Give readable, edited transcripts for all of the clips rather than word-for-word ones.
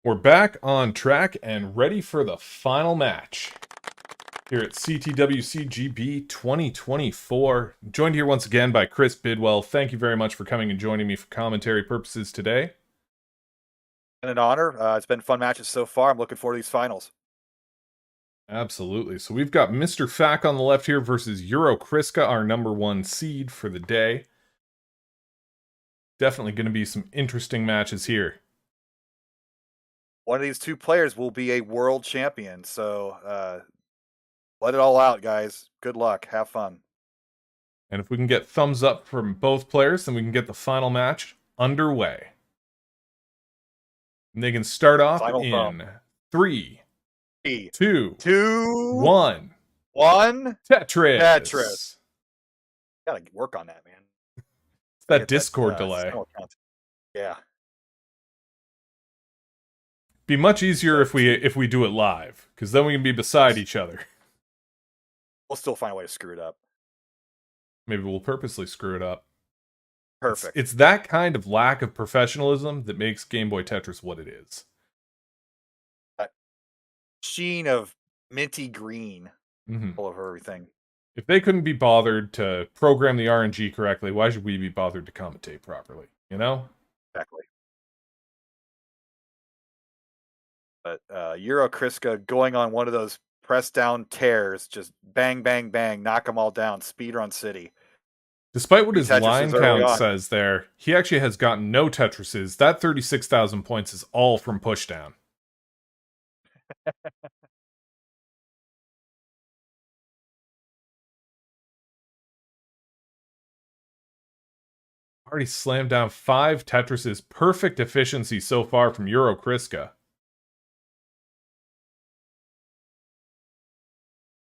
We're back on track and ready for the final match here at CTWC GB 2024. Joined here once again by Chris Bidwell. Thank you very much for coming and joining me for commentary purposes today. And an honor. It's been fun matches so far. I'm looking forward to these finals. Absolutely. So we've got MrFaq on the left here versus EuroChrisKA, our #1 seed for the day. Definitely going to be some interesting matches here. One of these two players will be a world champion, so let it all out, guys. Good luck. Have fun. And if we can get thumbs up from both players, then we can get the final match underway. And they can start off Final in thumb. 3, 2, 1. 1. Tetris. Tetris. Gotta work on that, man. It's that Discord delay. Yeah. Be much easier if we do it live, because then we can be beside each other. We'll still find a way to screw it up. Maybe we'll purposely screw it up. Perfect. It's that kind of lack of professionalism that makes Game Boy Tetris what it is. That sheen of minty green all over everything. If they couldn't be bothered to program the RNG correctly, why should we be bothered to commentate properly? You know? Exactly. But EuroChrisKA going on one of those press down tears, just bang, bang, bang, knock them all down, speedrun city. Despite what his line count says there, he actually has gotten no Tetrises. That 36,000 points is all from pushdown. Already slammed down 5 Tetrises. Perfect efficiency so far from EuroChrisKA.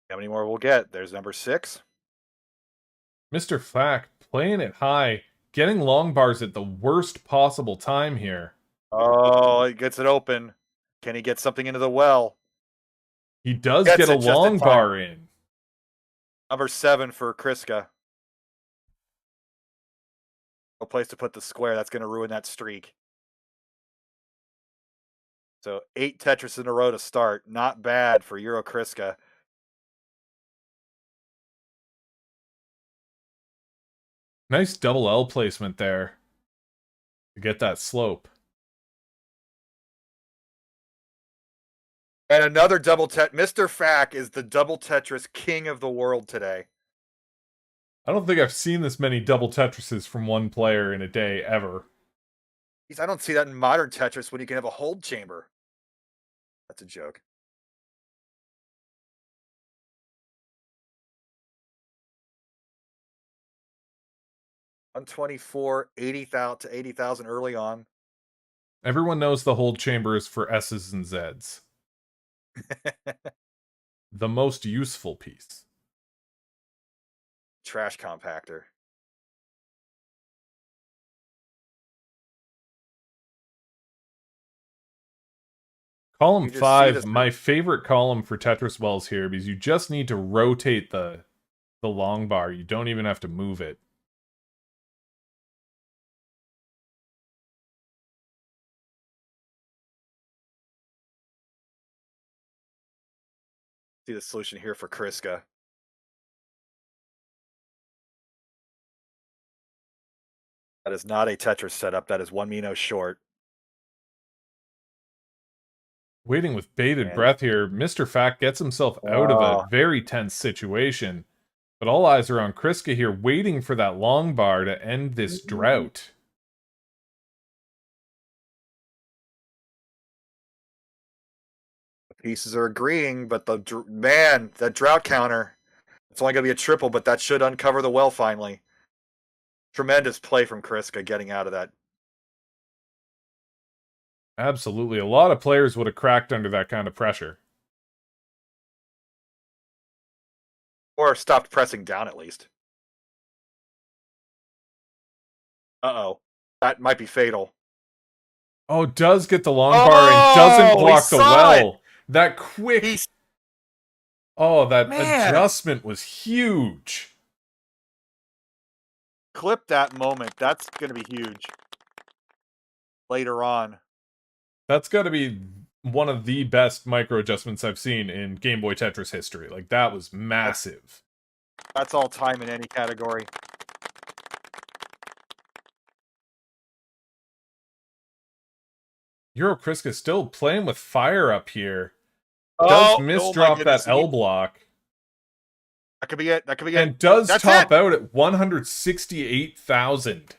How many more we'll get? There's number 6. MrFaq playing it high, getting long bars at the worst possible time here. Oh, he gets it open. Can he get something into the well? He does get a long bar in. Number 7 for ChrisKA. No place to put the square. That's going to ruin that streak. So 8 Tetris in a row to start. Not bad for EuroChrisKA. Nice double L placement there to get that slope. And another double MrFaq is the double Tetris king of the world today. I don't think I've seen this many double Tetrises from one player in a day ever. I don't see that in modern Tetris when you can have a hold chamber. That's a joke. $124, 80,000 to 80,000 early on. Everyone knows the hold chamber is for S's and Z's. The most useful piece. Trash compactor. Column 5, my favorite column for Tetris wells here, because you just need to rotate the long bar. You don't even have to move it. See the solution here for ChrisKA. That is not a Tetris setup. That is one Mino short. Waiting with bated breath here, MrFaq gets himself out of a very tense situation. But all eyes are on ChrisKA here, waiting for that long bar to end this drought. The pieces are agreeing, but that drought counter, it's only going to be a triple, but that should uncover the well finally. Tremendous play from ChrisKA getting out of that. Absolutely. A lot of players would have cracked under that kind of pressure. Or stopped pressing down at least. Uh-oh. That might be fatal. Oh, does get the long bar and doesn't block the well. That quick... Oh, that adjustment was huge. Clip that moment. That's going to be huge. Later on. That's got to be one of the best micro adjustments I've seen in Game Boy Tetris history. Like, that was massive. That's all time in any category. EuroChrisKA still playing with fire up here. Oh, Does oh my misdrop goodness. that L block. That could be it. That could be it. And does That's top it. out at 168,000.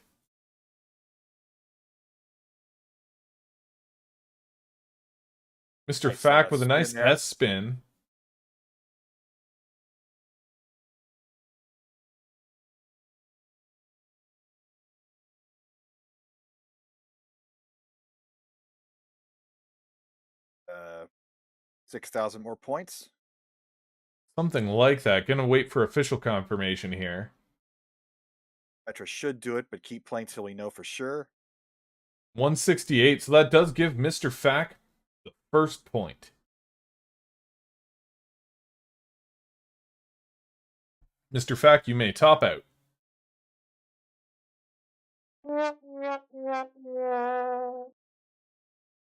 MrFaq with a nice spin there. S spin. Uh, 6,000 more points. Something like that. Gonna wait for official confirmation here. Petra should do it, but keep playing till we know for sure. 168, so that does give MrFaq the first point. MrFaq, you may top out.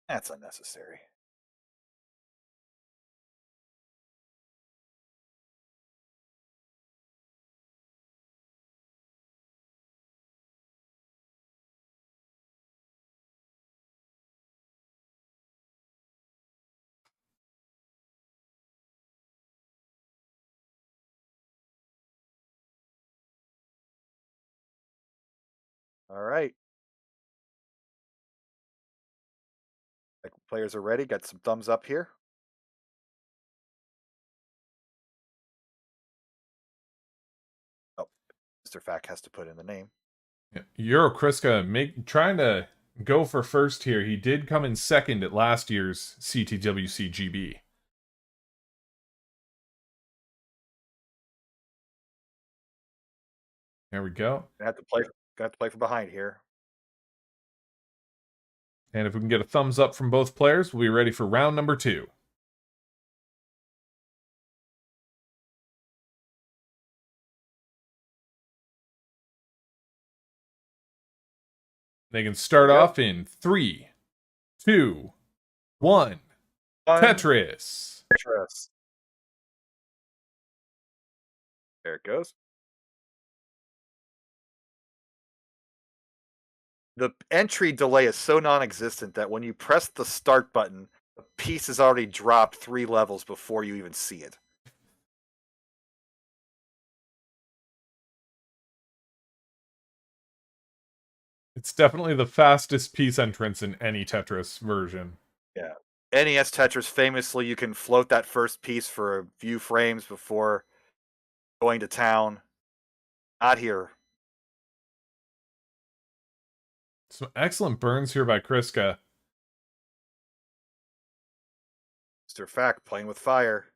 That's unnecessary. All right. Like, players are ready. Got some thumbs up here. Oh, MrFaq has to put in the name. Yeah. EuroChrisKA trying to go for first here. He did come in second at last year's CTWC GB. There we go. Got to play from behind here. And if we can get a thumbs up from both players, we'll be ready for round number 2. They can start off in 3, 2, 1. Tetris. Tetris. There it goes. The entry delay is so non-existent that when you press the start button, the piece is already dropped 3 levels before you even see it. It's definitely the fastest piece entrance in any Tetris version. Yeah. NES Tetris, famously, you can float that first piece for a few frames before going to town. Not here. Some excellent burns here by ChrisKA. MrFaq playing with fire.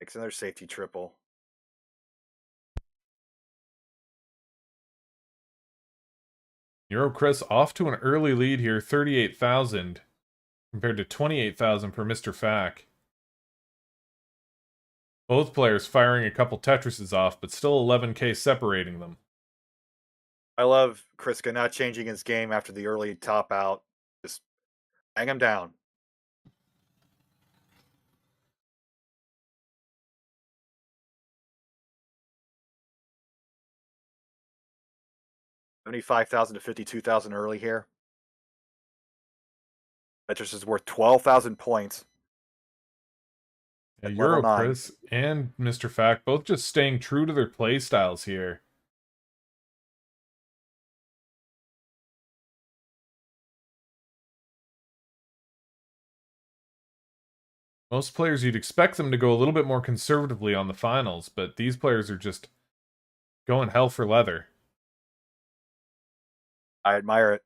Makes another safety triple. EuroChris off to an early lead here, 38,000 compared to 28,000 for MrFaq. Both players firing a couple Tetrises off, but still 11k separating them. I love ChrisKA not changing his game after the early top out. Just hang him down. $75,000 to 52,000 early here. Tetris is worth 12,000 points. Yeah, EuroChris and MrFaq both just staying true to their play styles here. Most players, you'd expect them to go a little bit more conservatively on the finals, but these players are just going hell for leather. I admire it.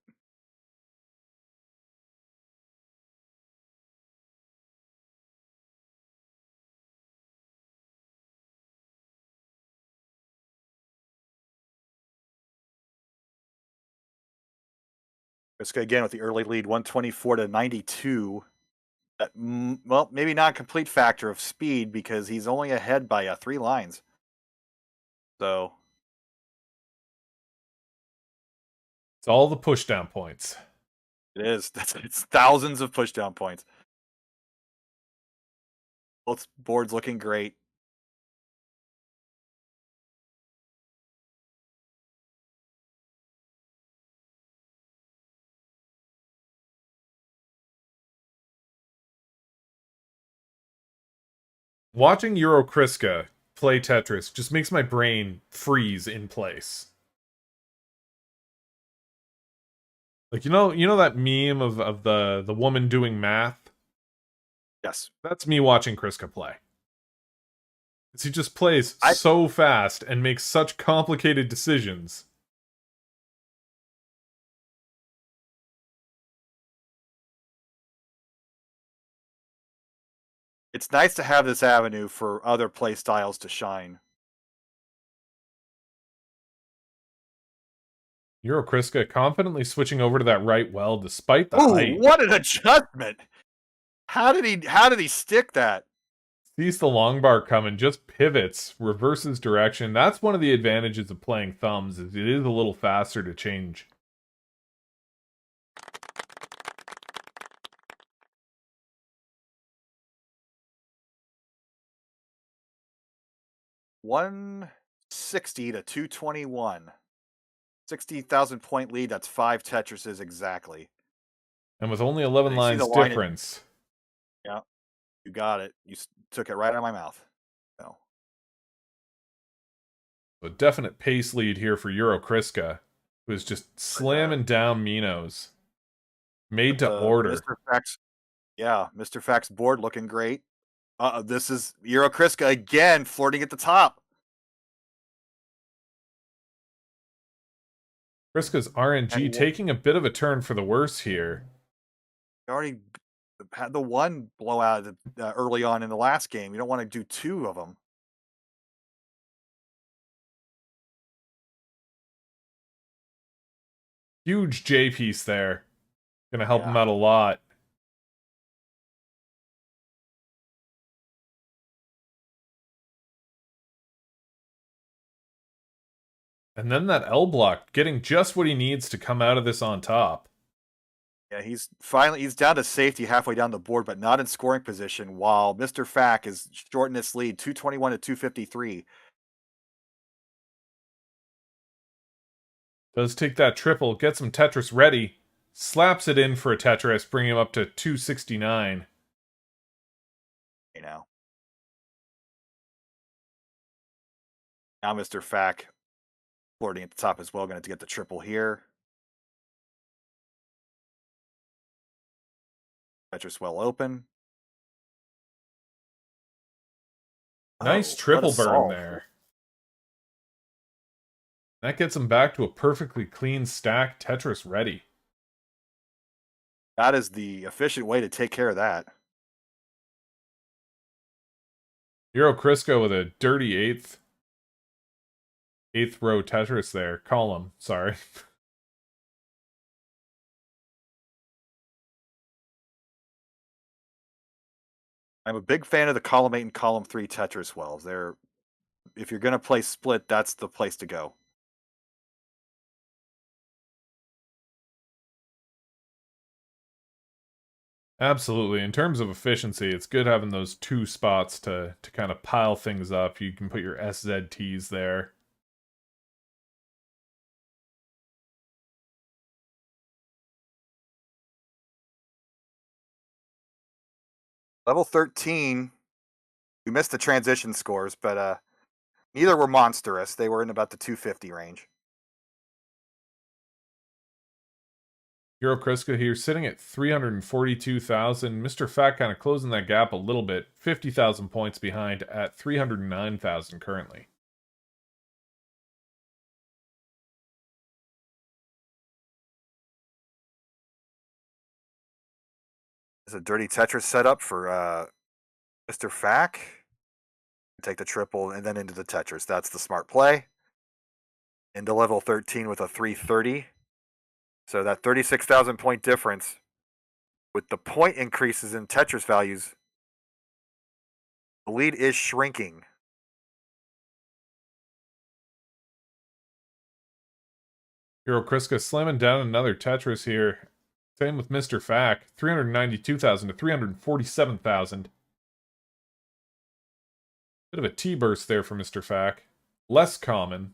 ChrisKA again with the early lead, 124 to 92. Well, maybe not a complete factor of speed because he's only ahead by 3 lines. So all the pushdown points. It is. It's thousands of pushdown points. Both boards looking great. Watching EuroChrisKA play Tetris just makes my brain freeze in place. Like you know that meme of the woman doing math? Yes. That's me watching ChrisKA play. He just plays I- so fast and makes such complicated decisions. It's nice to have this avenue for other play styles to shine. EuroChrisKA confidently switching over to that right well despite the Ooh, height. what an adjustment! How did he stick that? Sees the long bar coming, just pivots, reverses direction. That's one of the advantages of playing thumbs, is it is a little faster to change. $160 to $221. 60,000 point lead. That's 5 Tetrises exactly. And with only 11 You see the lines line difference. Yeah, you got it. You took it right out of my mouth. No. A definite pace lead here for EuroChrisKA, who is just slamming down Minos. Made to order. MrFaq's board looking great. This is EuroChrisKA again flirting at the top. ChrisKA's RNG taking a bit of a turn for the worse here. Already had the one blowout early on in the last game. You don't want to do 2 of them. Huge J piece there. Gonna help him out a lot. And then that L block, getting just what he needs to come out of this on top. Yeah, he's down to safety halfway down the board, but not in scoring position, while MrFaq is shortening this lead, 221 to 253. Does take that triple, gets some Tetris ready, slaps it in for a Tetris, bringing him up to 269. You know. Now MrFaq flirting at the top as well, going to get the triple here. Tetris well open. Nice triple burn there. That gets him back to a perfectly clean stack, Tetris ready. That is the efficient way to take care of that. EuroChrisKA with a dirty eighth row Tetris there. Column, sorry. I'm a big fan of the column 8 and column 3 Tetris wells. If you're going to play split, that's the place to go. Absolutely. In terms of efficiency, it's good having those 2 spots to kind of pile things up. You can put your SZTs there. Level 13, we missed the transition scores, but neither were monstrous. They were in about the 250 range. EuroChrisKA here sitting at 342,000. MrFaq kind of closing that gap a little bit. 50,000 points behind at 309,000 currently. It's a dirty Tetris setup for MrFaq. Take the triple and then into the Tetris. That's the smart play. Into level 13 with a 330. So that 36,000 point difference with the point increases in Tetris values, the lead is shrinking. EuroChrisKA slamming down another Tetris here. Same with MrFaq. 392,000 to 347,000. Bit of a T-burst there for MrFaq. Less common.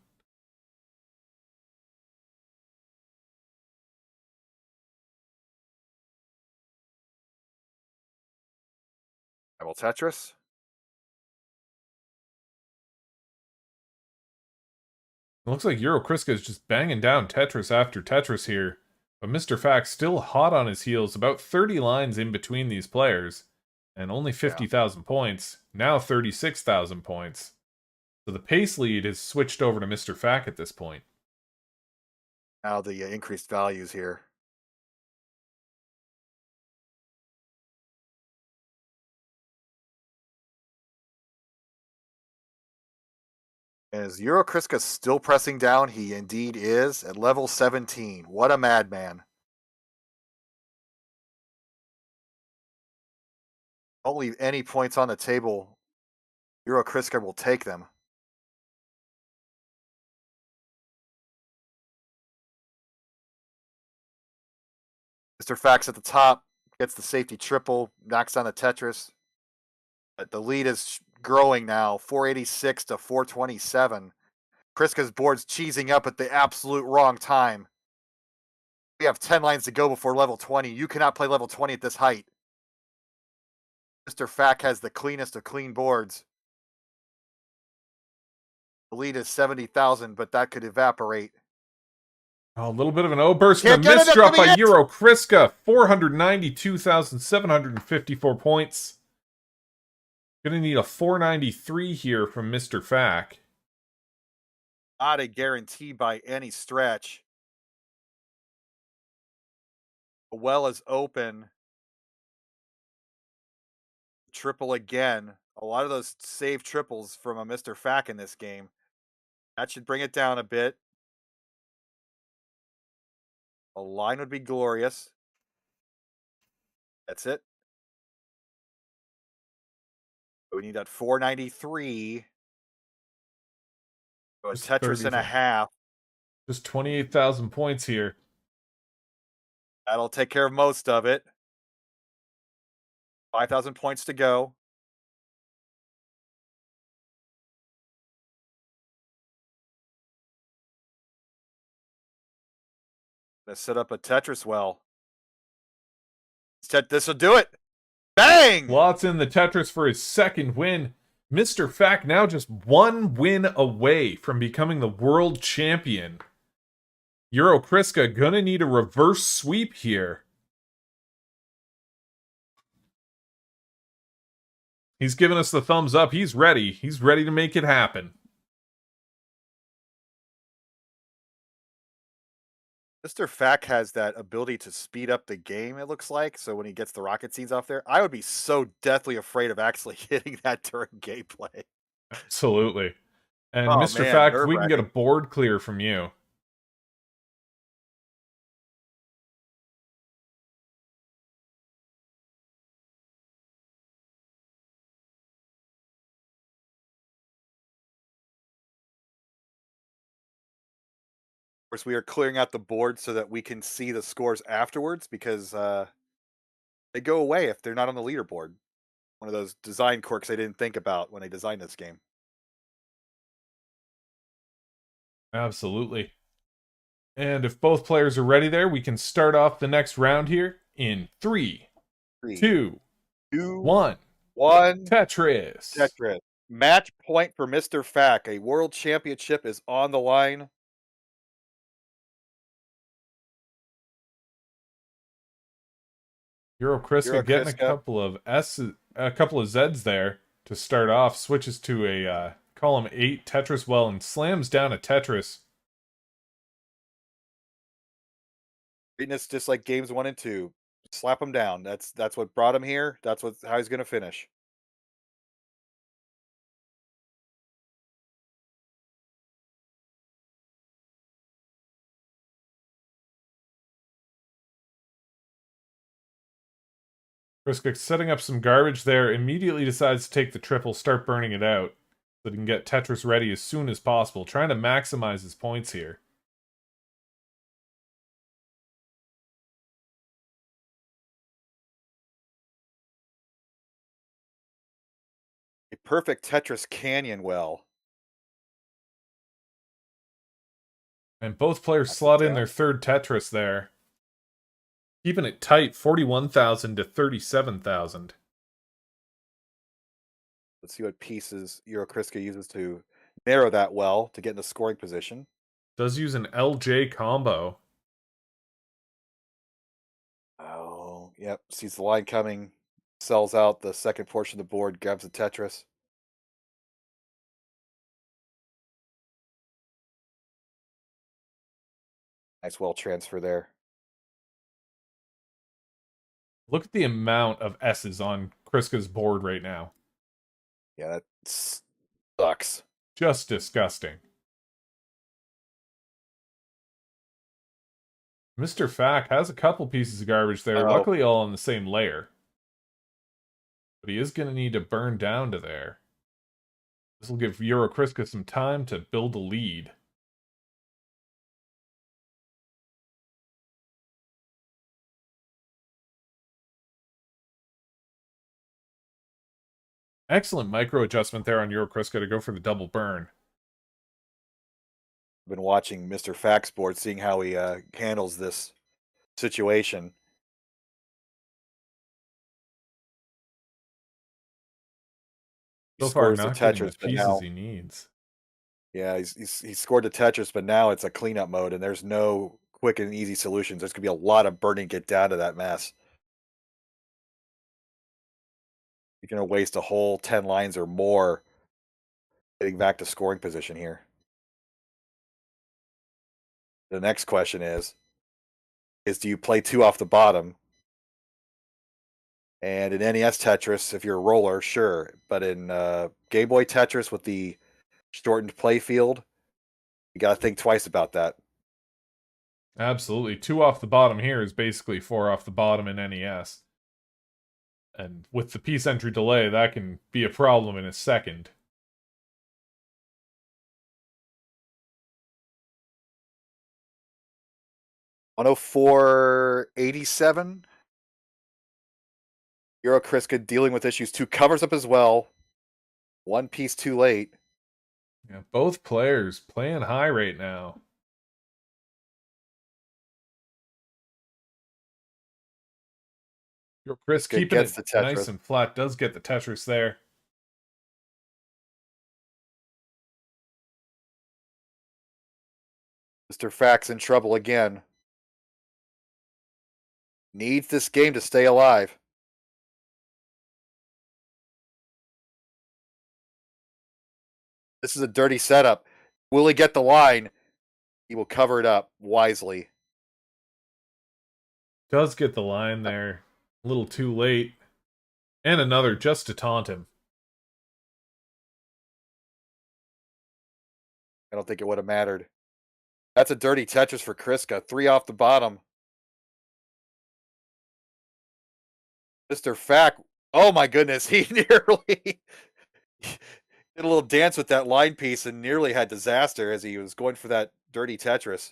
Double Tetris. It looks like EuroChrisKA is just banging down Tetris after Tetris here. But MrFaq still hot on his heels, about 30 lines in between these players. And only 50,000 points. Now 36,000 points. So the pace lead is switched over to MrFaq at this point. Now the increased values here. Is EuroChrisKA still pressing down? He indeed is at level 17. What a madman. Don't leave any points on the table. EuroChrisKA will take them. MrFaq's at the top, gets the safety triple, knocks down the Tetris. But the lead is growing now, 486 to 427. KRISKA's board's cheesing up at the absolute wrong time. We have 10 lines to go before level 20. You cannot play level 20 at this height. MrFaq has the cleanest of clean boards. The lead is 70,000, but that could evaporate. Oh, a little bit of an O-burst Can't and a get it, miss that's drop gonna by be it! EuroChrisKA. 492,754 points. Gonna need a 493 here from MrFaq. Not a guarantee by any stretch. The well is open. Triple again. A lot of those save triples from a MrFaq in this game. That should bring it down a bit. A line would be glorious. That's it. We need that 493. So a Just Tetris and a 35. half. Just 28,000 points here. That'll take care of most of it. 5,000 points to go. Let's set up a Tetris well. This will do it. Bang! Slots in the Tetris for his second win. MrFaq now just one win away from becoming the world champion. EuroChrisKA gonna need a reverse sweep here. He's giving us the thumbs up. He's ready. He's ready to make it happen. MrFaq has that ability to speed up the game, it looks like. So when he gets the rocket scenes off there, I would be so deathly afraid of actually hitting that during gameplay. Absolutely. And Oh, MrFaq, man, if we can get a board clear from you. Of course, we are clearing out the board so that we can see the scores afterwards because they go away if they're not on the leaderboard. One of those design quirks I didn't think about when I designed this game. Absolutely. And if both players are ready there, we can start off the next round here in 3, 2, 1. Tetris. Tetris. Match point for MrFaq. A world championship is on the line. EuroChrisKA getting a EuroChrisKA. couple of Z's there to start off. Switches to a column 8 Tetris well and slams down a Tetris. Greatness, just like games 1 and 2. Slap him down. That's what brought him here. That's how he's going to finish. ChrisKA setting up some garbage there, immediately decides to take the triple, start burning it out, so he can get Tetris ready as soon as possible, trying to maximize his points here. perfect Tetris canyon well. And both players Knocks it slot in down. their third Tetris there. Keeping it tight, 41,000 to 37,000. Let's see what pieces EuroChrisKA uses to narrow that well to get in the scoring position. Does use an LJ combo. Oh, yep. Sees the line coming, sells out the second portion of the board, grabs the Tetris. Nice well transfer there. Look at the amount of S's on Kriska's board right now. Yeah, that sucks. Just disgusting. MrFaq has a couple pieces of garbage there, luckily all on the same layer. But he is going to need to burn down to there. This will give EuroChrisKA some time to build a lead. Excellent micro adjustment there on EuroChrisKA to go for the double burn. Been watching MrFaq's board, seeing how he handles this situation. So far, scores not the getting the Tetris, but pieces now, he needs. yeah, he scored the Tetris, but now it's a cleanup mode, and there's no quick and easy solutions. There's gonna be a lot of burning to get down to that mess. You're gonna waste a whole 10 lines or more getting back to scoring position here. The next question is do you play 2 off the bottom? And in NES Tetris, if you're a roller, sure. But in Game Boy Tetris with the shortened play field, you got to think twice about that. Absolutely. 2 off the bottom here is basically 4 off the bottom in NES. And with the piece entry delay, that can be a problem in a second. $104.87. EuroChrisKA dealing with issues. 2 covers up as well. 1 piece too late. Yeah, both players playing high right now. Chris keeping it nice and flat, does get the Tetris there. MrFaq's in trouble again. Needs this game to stay alive. This is a dirty setup. Will he get the line? He will cover it up wisely. Does get the line there. A little too late. And another just to taunt him. I don't think it would have mattered. That's a dirty Tetris for ChrisKA. 3 off the bottom. MrFaq. Oh my goodness. He nearly did a little dance with that line piece and nearly had disaster as he was going for that dirty Tetris.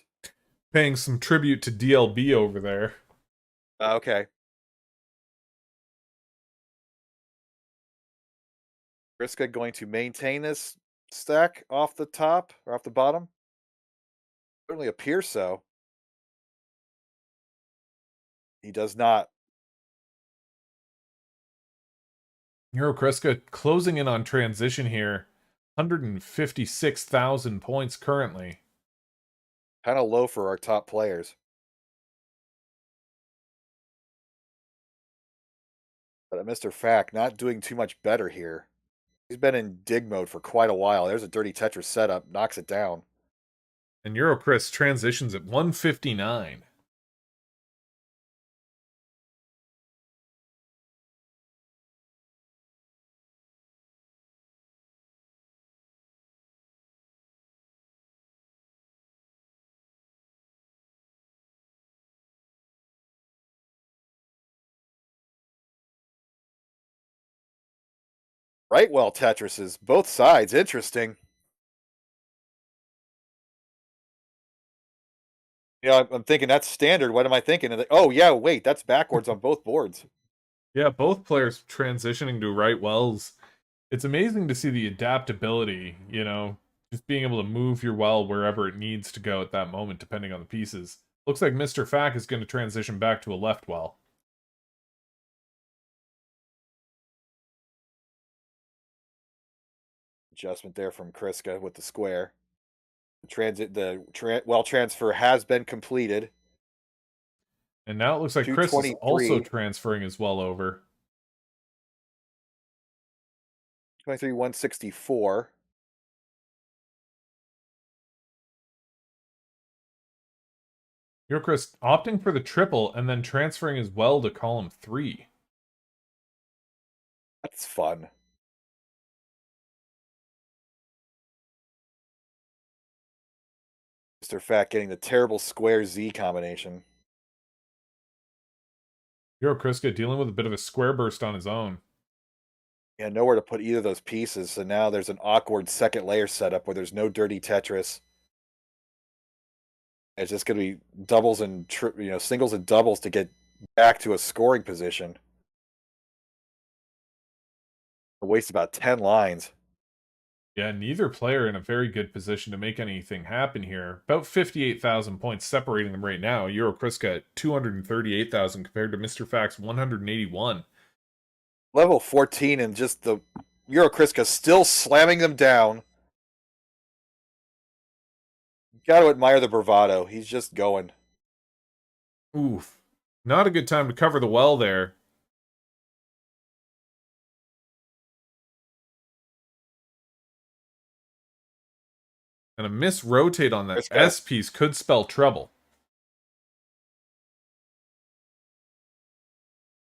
Paying some tribute to DLB over there. Okay. ChrisKA going to maintain this stack off the top or off the bottom? Certainly appears so. He does not. EuroChrisKA closing in on transition here. 156,000 points currently. Kind of low for our top players. But MrFaq not doing too much better here. He's been in dig mode for quite a while. There's a dirty Tetris setup, knocks it down. And EuroChris transitions at 159. Right, well, Tetrises, both sides, interesting. Yeah, I'm thinking that's standard. What am I thinking? Oh, yeah, wait, that's backwards on both boards. Yeah, both players transitioning to right wells It's amazing to see the adaptability, just being able to move your well wherever it needs to go at that moment, depending on the pieces. Looks like MrFaq is going to transition back to a left well. Adjustment there from ChrisKA with the square. Well transfer has been completed. And now it looks like Chris is also transferring his well over. 23, 164. EuroChris opting for the triple and then transferring his well to column 3. That's fun. MrFaq getting the terrible square Z combination. EuroChrisKA dealing with a bit of a square burst on his own. Yeah, nowhere to put either of those pieces. So now there's an awkward second layer setup where there's no dirty Tetris. It's just going to be doubles and singles and doubles to get back to a scoring position. Waste about 10 lines. Yeah, neither player in a very good position to make anything happen here. About 58,000 points separating them right now. EuroChrisKA at 238,000 compared to MrFaq's 181. Level 14 and just the EuroChrisKA still slamming them down. Got to admire the bravado. He's just going. Oof. Not a good time to cover the well there. And a misrotate on that S piece could spell trouble.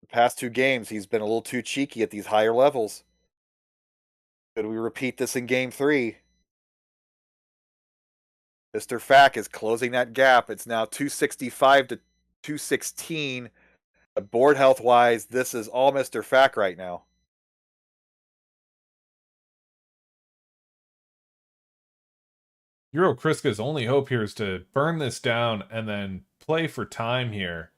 The past 2 games, he's been a little too cheeky at these higher levels. Could we repeat this in game 3? MrFaq is closing that gap. It's now 265 to 216. Board health wise, this is all MrFaq right now. EuroChrisKA's only hope here is to burn this down and then play for time here.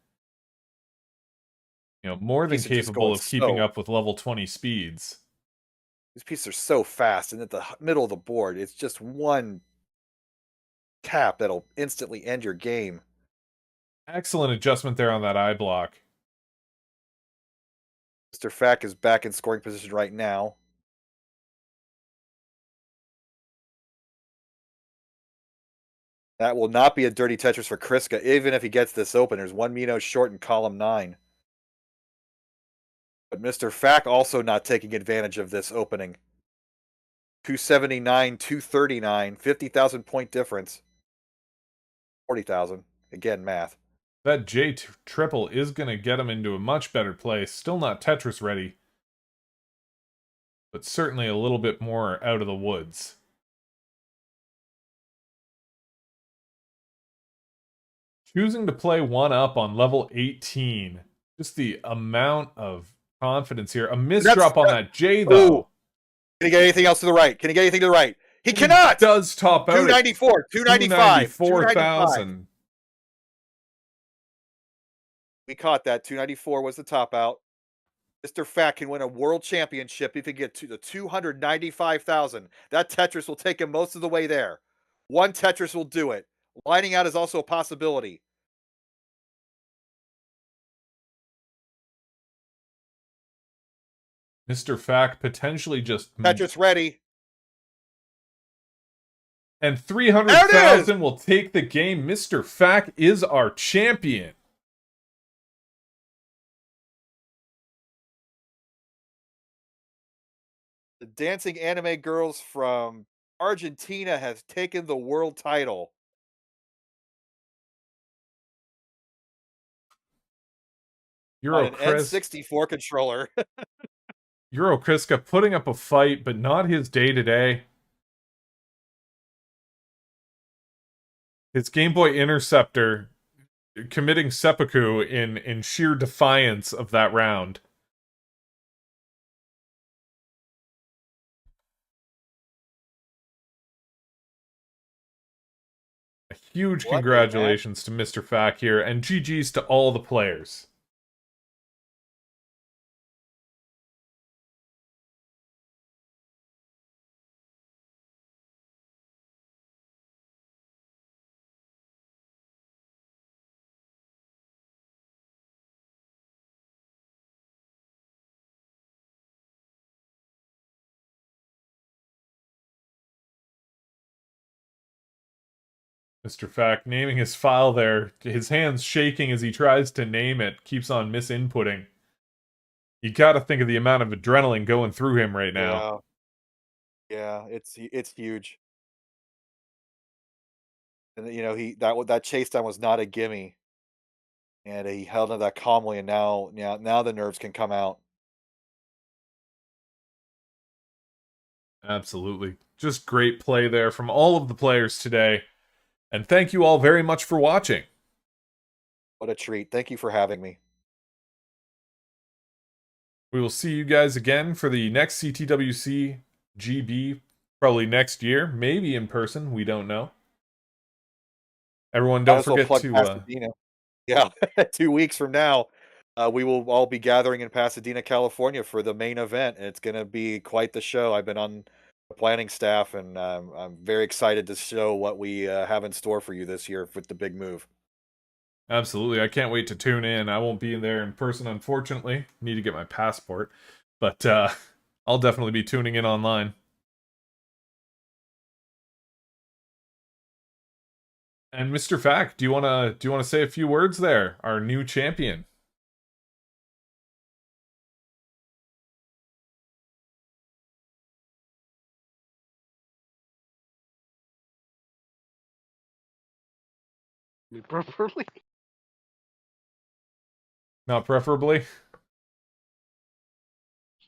More than capable of keeping up with level 20 speeds. These pieces are so fast, and at the middle of the board, it's just one tap that'll instantly end your game. Excellent adjustment there on that eye block. MrFaq is back in scoring position right now. That will not be a dirty Tetris for ChrisKA, even if he gets this open. There's 1 Mino short in column 9. But MrFaq also not taking advantage of this opening. 279, 239, 50,000 point difference. 40,000. Again, math. That J triple is going to get him into a much better place. Still not Tetris ready. But certainly a little bit more out of the woods. Choosing to play one up on level 18. Just the amount of confidence here. A misdrop on that J, though. Ooh. Can he get anything else to the right? Can he get anything to the right? He cannot! Does top out 294, 295. 294,000. We caught that. 294 was the top out. MrFaq can win a world championship if he gets to the 295,000. That Tetris will take him most of the way there. One Tetris will do it. Lining out is also a possibility. MrFaq potentially just... Tetris ready. And 300,000 will take the game. MrFaq is our champion. The dancing anime girls from Argentina has taken the world title. On an N64 controller. EuroChrisKA putting up a fight, but not his day-to-day. His Game Boy Interceptor committing seppuku in sheer defiance of that round. A huge congratulations to MrFaq here, and GG's to all the players. MrFaq naming his file there, his hands shaking as he tries to name it, keeps on misinputting. You gotta think of the amount of adrenaline going through him right now. Yeah. Yeah, it's huge. And that chase down was not a gimme, and he held on that calmly, and now the nerves can come out. Absolutely. Just great play there from all of the players today. And thank you all very much for watching. What a treat. Thank you for having me. We will see you guys again for the next CTWC GB, probably next year, maybe in person, we don't know. Everyone, Might don't as well forget plug to Pasadena. Yeah, 2 weeks from now, we will all be gathering in Pasadena, California for the main event. It's going to be quite the show. I've been on the planning staff, and I'm very excited to show what we have in store for you this year with the big move. absolutely. I can't wait to tune in. I won't be there in person, unfortunately. Need to get my passport. But I'll definitely be tuning in online. And MrFaq, do you wanna say a few words there? Our new champion. Me properly. Not preferably.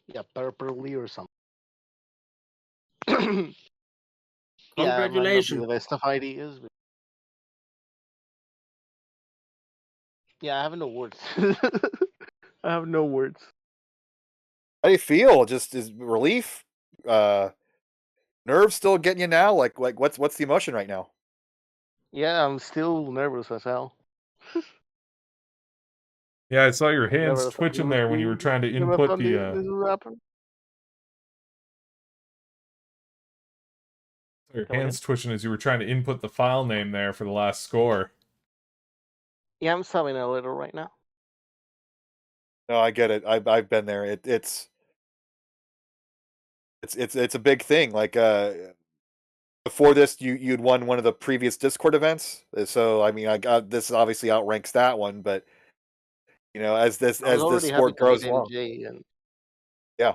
Yeah, properly or something. Yeah, it might not be the best of ideas. But... Yeah, I have no words. I have no words. How do you feel? Just is relief? Nerves still getting you now? Like what's the emotion right now? Yeah, I'm still nervous as hell. Yeah, I saw your hands Never thought it twitching would there when be. you were trying to Never input thought the this would happen. your Come again? hands twitching as you were trying to input the file name there for the last score. Yeah, I'm subbing a little right now. No, I get it. I've been there. It's a big thing. Like before this, you'd won one of the previous Discord events. So I mean, I got this obviously outranks that one, but as this I was already happy sport to beat grows along, MJ, and yeah.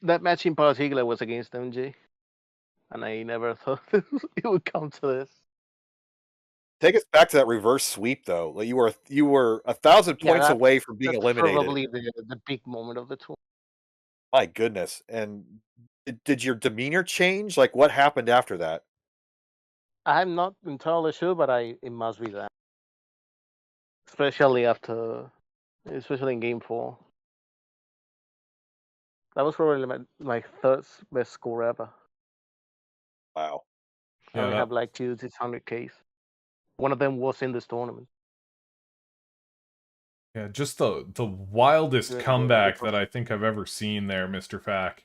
that match in particular was against MJ, and I never thought it would come to this. Take us back to that reverse sweep, though. Like you were 1,000 points away from being That's eliminated. probably the big moment of the tour. My goodness! And did your demeanor change? Like what happened after that? I'm not entirely sure, but it must be that. Especially in game 4. That was probably my third best score ever. Wow. I only have like 2 600Ks. One of them was in this tournament. Yeah, just the wildest comeback that I think I've ever seen there, MrFaq.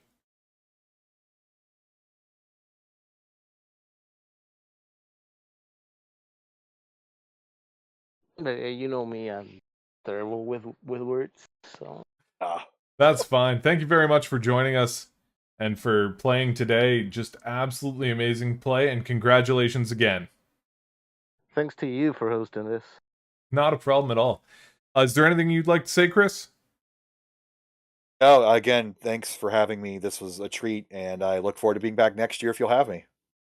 You know me, I'm terrible with words, so. That's fine. Thank you very much for joining us and for playing today. Just absolutely amazing play, and congratulations again. Thanks to you for hosting this. Not a problem at all. Is there anything you'd like to say, Chris? No, again, thanks for having me. This was a treat, and I look forward to being back next year if you'll have me.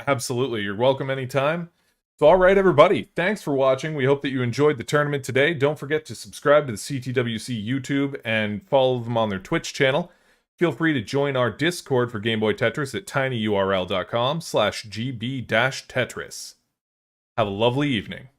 Absolutely. You're welcome anytime. So, all right, everybody. Thanks for watching. We hope that you enjoyed the tournament today. Don't forget to subscribe to the CTWC YouTube and follow them on their Twitch channel. Feel free to join our Discord for Game Boy Tetris at tinyurl.com/gb-tetris. Have a lovely evening.